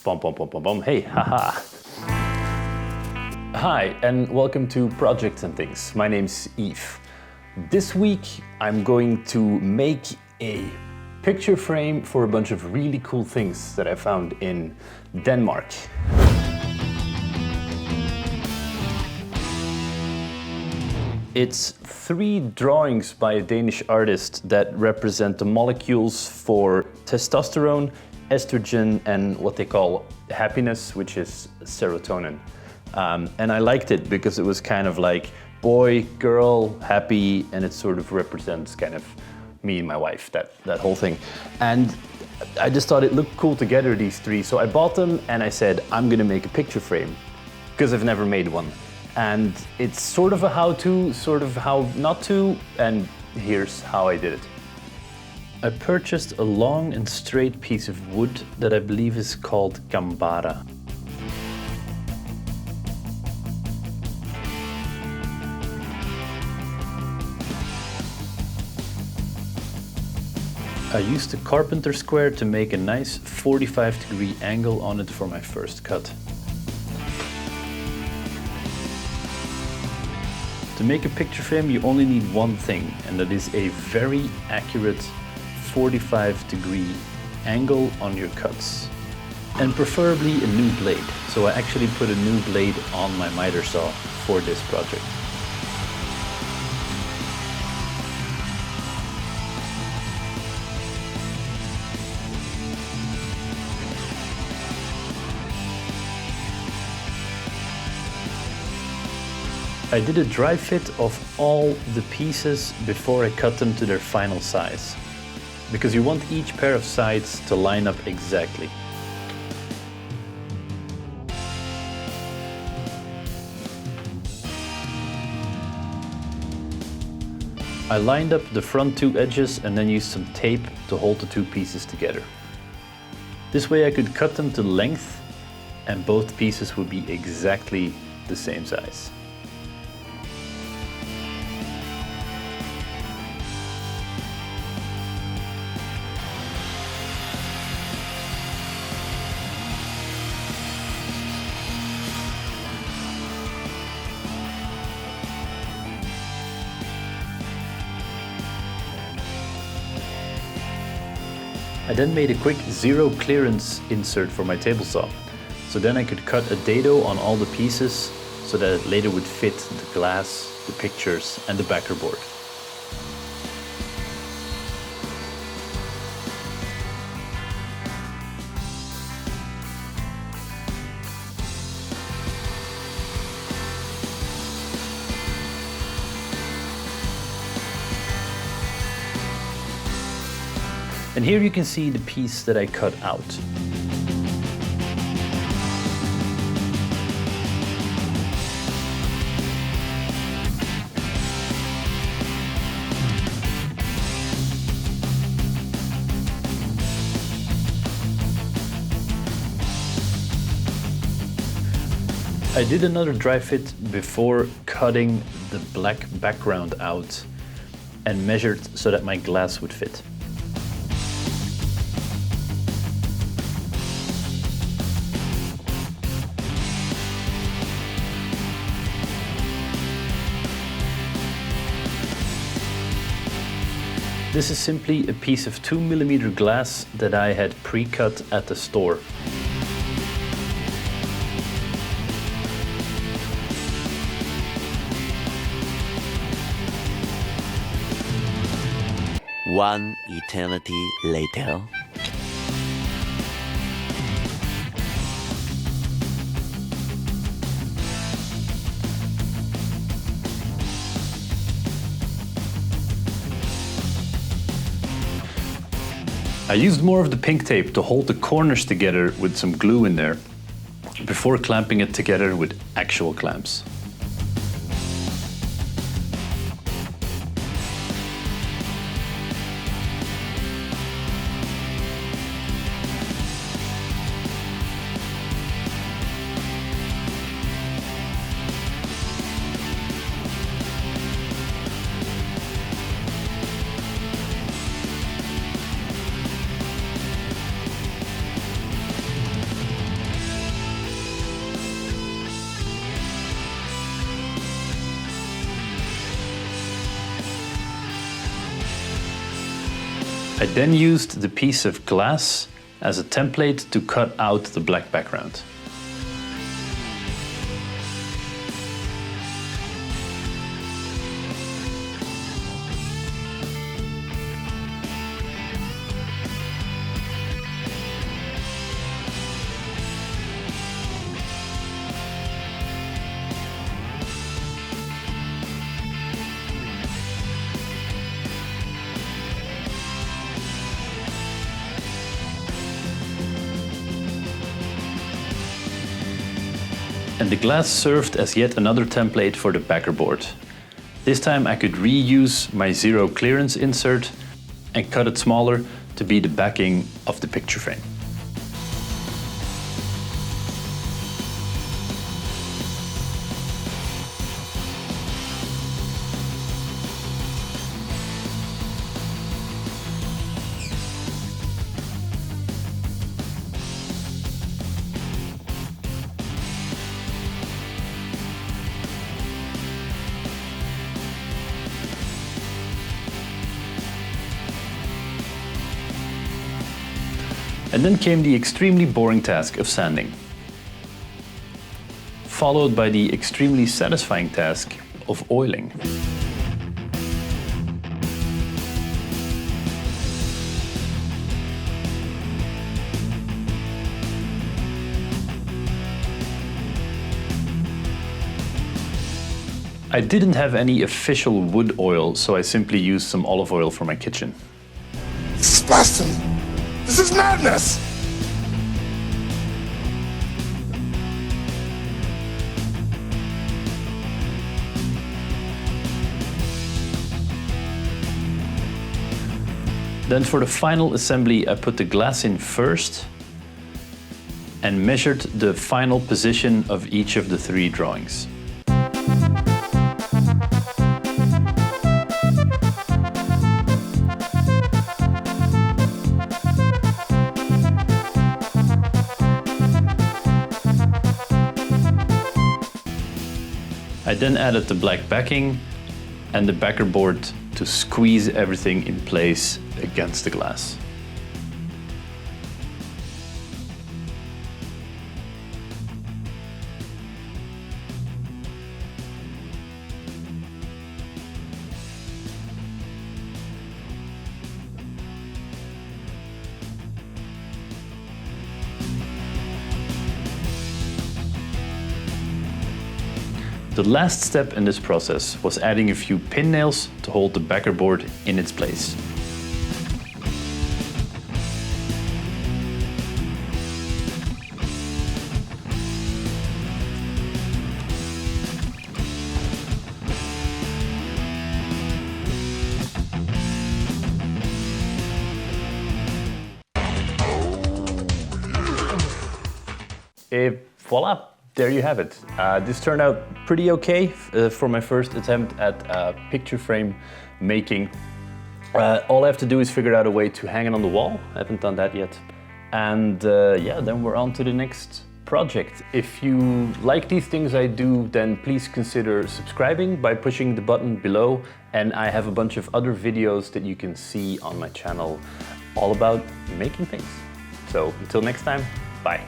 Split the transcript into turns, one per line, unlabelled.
Bum, bum, bum, bum, bum. Hey, haha. Hi, and welcome to Projects and Things. My name's Yves. This week, I'm going to make a picture frame for a bunch of really cool things that I found in Denmark. It's 3 drawings by a Danish artist that represent the molecules for testosterone, estrogen, and what they call happiness, which is serotonin. And I liked it because it was kind of like boy, girl, happy, and it sort of represents kind of me and my wife, that whole thing. And I just thought it looked cool together, these 3. So I bought them and I said, I'm gonna make a picture frame because I've never made one. And it's sort of a how-to, sort of how not to, and here's how I did it. I purchased a long and straight piece of wood that I believe is called gambara. I used a carpenter square to make a nice 45-degree angle on it for my first cut. To make a picture frame, you only need one thing, and that is a very accurate 45-degree angle on your cuts. And preferably a new blade. So I actually put a new blade on my miter saw for this project. I did a dry fit of all the pieces before I cut them to their final size, because you want each pair of sides to line up exactly. I lined up the front 2 edges and then used some tape to hold the 2 pieces together. This way I could cut them to length and both pieces would be exactly the same size. I then made a quick 0 clearance insert for my table saw. So then I could cut a dado on all the pieces so that it later would fit the glass, the pictures, and the backer board. And here you can see the piece that I cut out. I did another dry fit before cutting the black background out and measured so that my glass would fit. This is simply a piece of 2mm glass that I had pre-cut at the store.
One eternity later.
I used more of the pink tape to hold the corners together with some glue in there before clamping it together with actual clamps. I then used the piece of glass as a template to cut out the black background. And the glass served as yet another template for the backer board. This time I could reuse my zero clearance insert and cut it smaller to be the backing of the picture frame. And then came the extremely boring task of sanding, followed by the extremely satisfying task of oiling. I didn't have any official wood oil, so I simply used some olive oil from my kitchen.
This is blasphemy! This is madness!
Then for the final assembly, I put the glass in first and measured the final position of each of the 3 drawings. I then added the black backing and the backer board to squeeze everything in place against the glass. The last step in this process was adding a few pin nails to hold the backer board in its place. Voila! There you have it. This turned out pretty okay for my first attempt at picture frame making. All I have to do is figure out a way to hang it on the wall. I haven't done that yet. And yeah, then we're on to the next project. If you like these things I do, then please consider subscribing by pushing the button below. And I have a bunch of other videos that you can see on my channel all about making things. So until next time, bye.